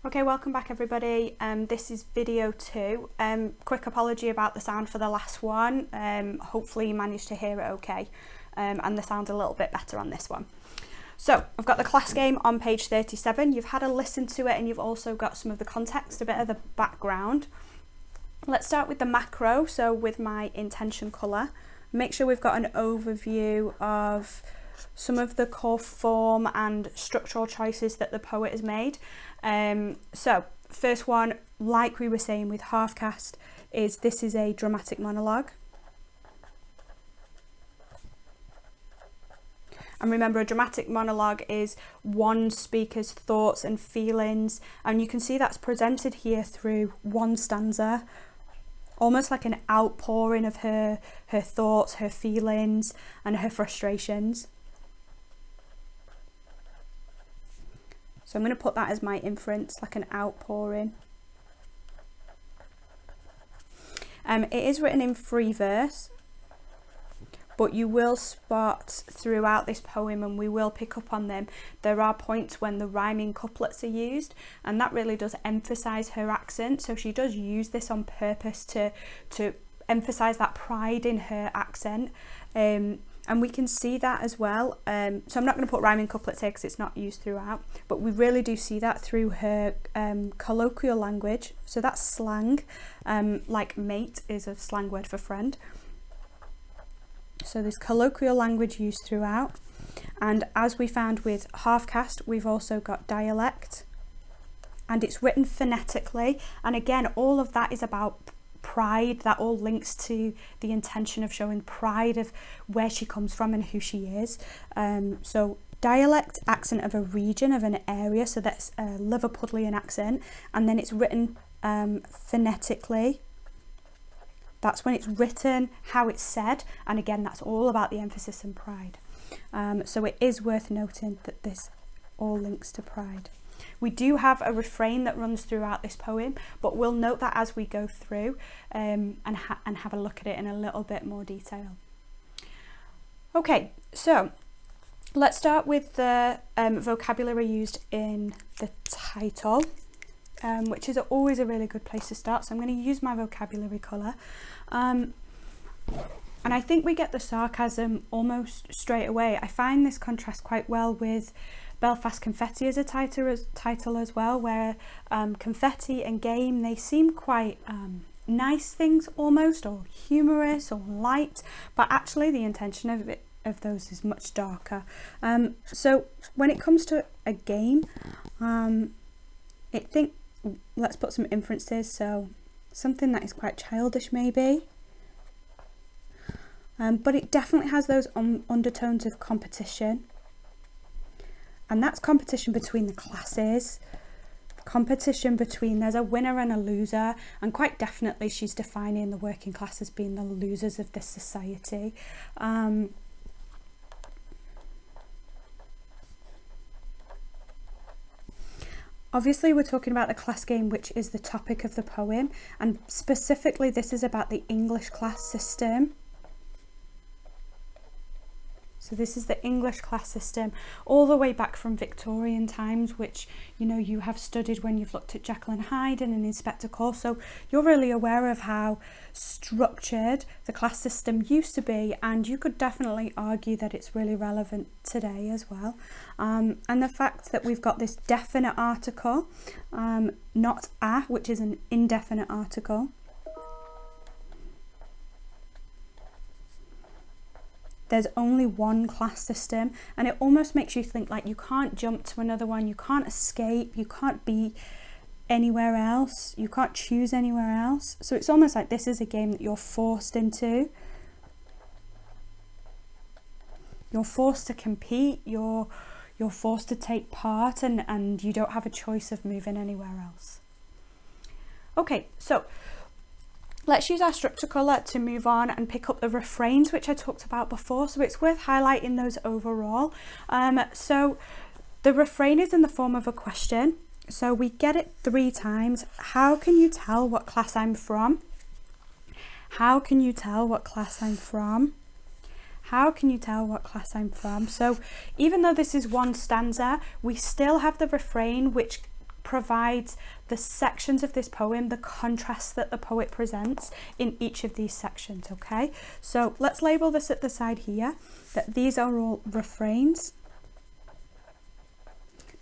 Okay, welcome back everybody. This is video 2. Quick apology about the sound for the last one. Hopefully you managed to hear it okay, and the sound's a little bit better on this one. So I've got the class game on page 37. You've had a listen to it and you've also got some of the context, a bit of the background. Let's start with the macro, so with my intention colour. Make sure we've got an overview of some of the core form and structural choices that the poet has made. So first one, like we were saying with half cast, is this is a dramatic monologue. And remember, a dramatic monologue is one speaker's thoughts and feelings, and you can see that's presented here through one stanza, almost like an outpouring of her thoughts, her feelings and her frustrations. So I'm going to put that as my inference, like an outpouring. It is written in free verse, but you will spot throughout this poem, and we will pick up on them, there are points when the rhyming couplets are used, and that really does emphasise her accent. So she does use this on purpose to emphasise that pride in her accent. And we can see that as well. So I'm not going to put rhyming couplets here because it's not used throughout, but we really do see that through her colloquial language. So that's slang, like mate is a slang word for friend. So there's colloquial language used throughout. And as we found with half cast, we've also got dialect, and it's written phonetically. And again, all of that is about pride. That all links to the intention of showing pride of where she comes from and who she is. So dialect, accent of a region, of an area, so that's a Liverpudlian accent, and then it's written phonetically. That's when it's written, how it's said, and again that's all about the emphasis and pride. So it is worth noting that this all links to pride. We do have a refrain that runs throughout this poem, but we'll note that as we go through and have a look at it in a little bit more detail. Okay, so let's start with the vocabulary used in the title, which is always a really good place to start. So I'm going to use my vocabulary colour. And I think we get the sarcasm almost straight away. I find this contrasts quite well with Belfast Confetti as a title as well, where confetti and game, they seem quite nice things almost, or humorous or light, but actually the intention of those is much darker. So when it comes to a game, let's put some inferences. So something that is quite childish maybe, but it definitely has those undertones of competition. And that's competition between the classes, competition between, there's a winner and a loser, and quite definitely she's defining the working class as being the losers of this society. Obviously we're talking about the class game, which is the topic of the poem, and specifically this is about the English class system. So this is the English class system all the way back from Victorian times, which, you know, you have studied when you've looked at Jekyll and Hyde and Inspector Call. So you're really aware of how structured the class system used to be, and you could definitely argue that it's really relevant today as well. And the fact that we've got this definite article, not a, which is an indefinite article. There's only one class system, and it almost makes you think like you can't jump to another one, you can't escape, you can't be anywhere else, you can't choose anywhere else. So it's almost like this is a game that you're forced into. You're forced to compete, you're forced to take part, and you don't have a choice of moving anywhere else. Okay, so let's use our structure colour to move on and pick up the refrains, which I talked about before. So it's worth highlighting those overall. So the refrain is in the form of a question. So we get it 3 times. How can you tell what class I'm from? How can you tell what class I'm from? How can you tell what class I'm from? So even though this is one stanza, we still have the refrain, which provides the sections of this poem, the contrast that the poet presents in each of these sections, okay? So let's label this at the side here, that these are all refrains.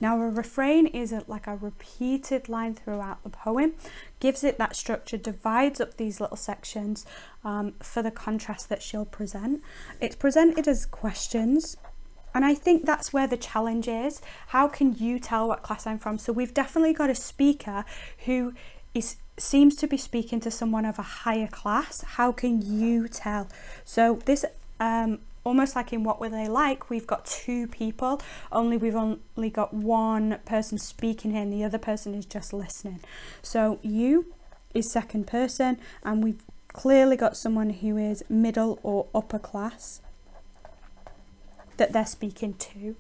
Now a refrain is like a repeated line throughout the poem, gives it that structure, divides up these little sections for the contrast that she'll present. It's presented as questions, and I think that's where the challenge is. How can you tell what class I'm from? So we've definitely got a speaker who seems to be speaking to someone of a higher class. How can you tell? So this almost like in What Were They Like, we've got two people, we've only got one person speaking here and the other person is just listening. So you is second person, and we've clearly got someone who is middle or upper class that they're speaking to.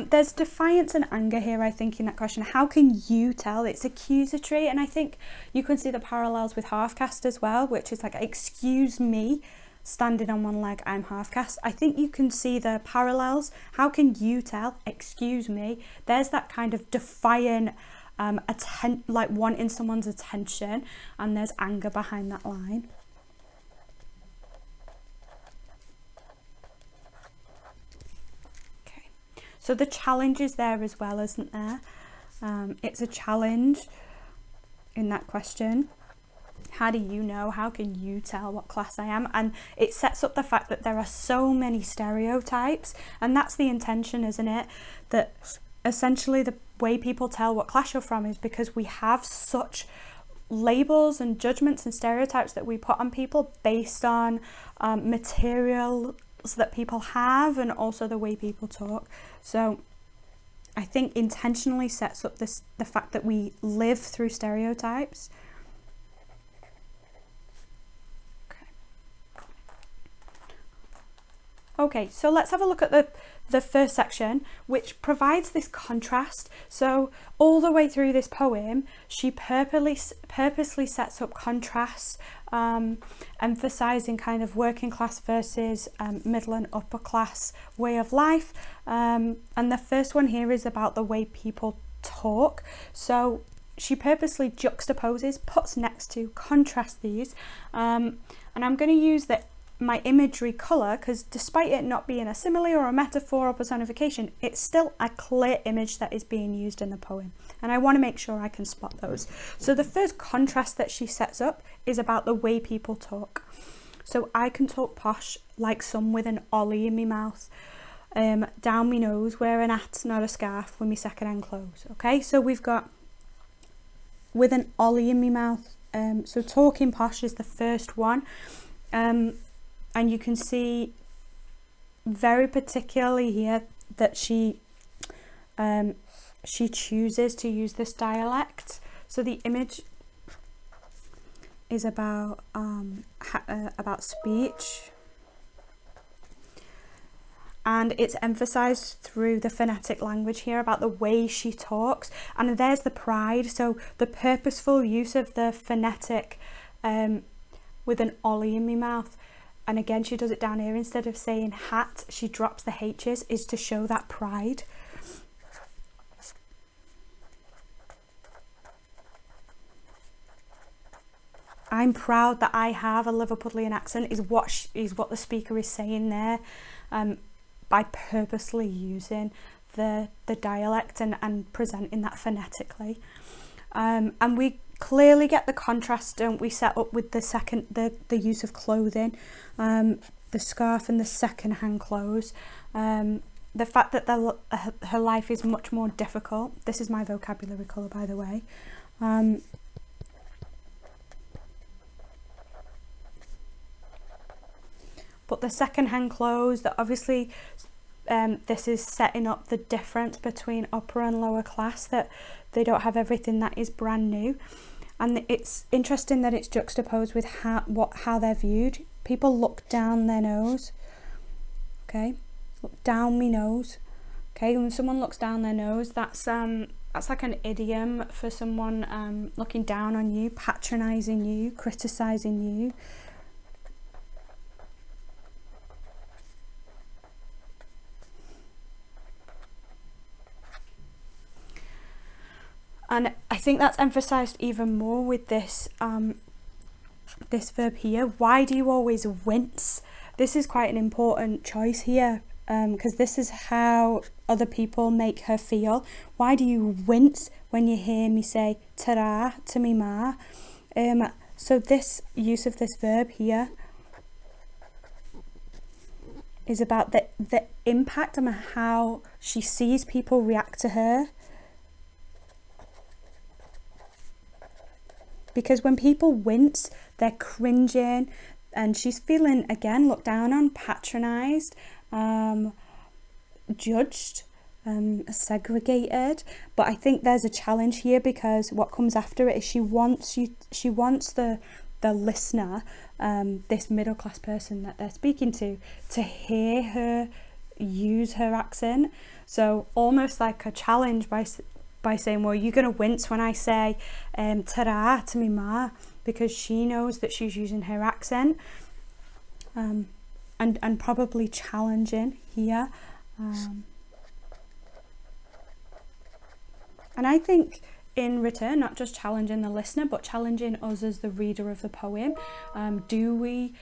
There's defiance and anger here, I think, in that question. How can you tell? It's accusatory, and I think you can see the parallels with half caste as well, which is like, excuse me, standing on one leg, I'm half caste. I think you can see the parallels. How can you tell? Excuse me. There's that kind of defiant like wanting someone's attention, and there's anger behind that line. Okay, so the challenge is there as well, isn't there? It's a challenge in that question. How do you know? How can you tell what class I am? And it sets up the fact that there are so many stereotypes, and that's the intention, isn't it? That essentially the way people tell what class you're from is because we have such labels and judgments and stereotypes that we put on people based on materials that people have, and also the way people talk. So I think intentionally sets up the fact that we live through stereotypes. Okay, so let's have a look at the first section, which provides this contrast. So all the way through this poem, she purposely sets up contrast, emphasising kind of working class versus middle and upper class way of life. And the first one here is about the way people talk. So she purposely juxtaposes, puts next to, contrasts these. And I'm going to use my imagery colour, because despite it not being a simile or a metaphor or personification, it's still a clear image that is being used in the poem, and I want to make sure I can spot those. So the first contrast that she sets up is about the way people talk. So I can talk posh like some with an ollie in me mouth, down me nose, wear an hat, not a scarf, with me second-hand clothes. Okay, so we've got with an ollie in me mouth. So talking posh is the first one. And you can see very particularly here that she chooses to use this dialect. So the image is about speech, and it's emphasized through the phonetic language here about the way she talks. And there's the pride, so the purposeful use of the phonetic with an ollie in me mouth. And again, she does it down here. Instead of saying hat, she drops the H's, is to show that pride. I'm proud that I have a Liverpudlian accent, is what the speaker is saying there, by purposely using the dialect and presenting that phonetically. And we clearly get the contrast, don't we, set up with the use of clothing, the scarf and the second-hand clothes, the fact that her life is much more difficult. This is my vocabulary colour, by the way. But the second-hand clothes, that obviously this is setting up the difference between upper and lower class, that they don't have everything that is brand new. And it's interesting that it's juxtaposed with how they're viewed. People look down their nose. Okay, look down me nose. Okay, when someone looks down their nose, that's like an idiom for someone looking down on you, patronising you, criticising you. And I think that's emphasised even more with this this verb here. Why do you always wince? This is quite an important choice here, because this is how other people make her feel. Why do you wince when you hear me say ta-ra to me ma? So this use of this verb here is about the impact on how she sees people react to her. Because when people wince, they're cringing, and she's feeling, again, looked down on, patronised, judged, segregated. But I think there's a challenge here, because what comes after it is she wants the listener, this middle class person that they're speaking to hear her use her accent. So almost like a challenge by saying, well, you're going to wince when I say ta-ra to me ma, because she knows that she's using her accent, and probably challenging here. And I think in return, not just challenging the listener, but challenging us as the reader of the poem. Do we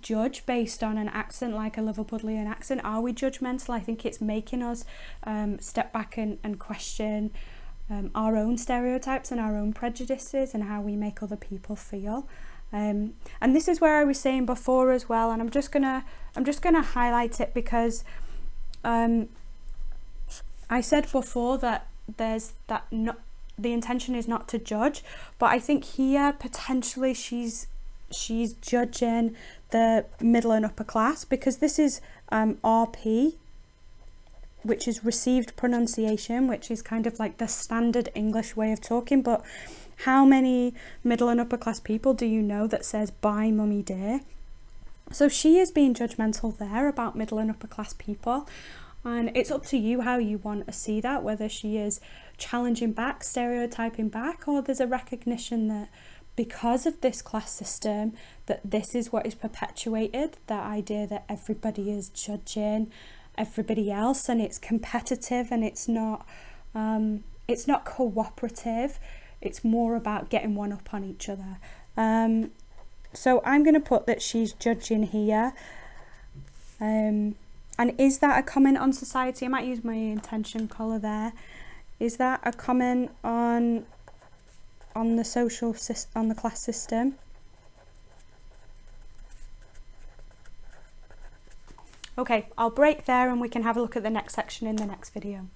judge based on an accent like a Liverpudlian accent? Are we judgmental? I think it's making us step back and question our own stereotypes and our own prejudices and how we make other people feel. And this is where I was saying before as well, and I'm just gonna highlight it, because I said before that there's that not the intention is not to judge, but I think here potentially she's judging the middle and upper class, because this is RP, which is received pronunciation, which is kind of like the standard English way of talking. But how many middle and upper class people do you know that says bye mummy dear? So she is being judgmental there about middle and upper class people, and it's up to you how you want to see that, whether she is challenging back, stereotyping back, or there's a recognition that because of this class system, that this is what is perpetuated, that idea that everybody is judging everybody else, and it's competitive, and it's not cooperative. It's more about getting one up on each other. So I'm going to put that she's judging here. And is that a comment on society? I might use my intention colour there. Is that a comment on the class system? Okay, I'll break there and we can have a look at the next section in the next video.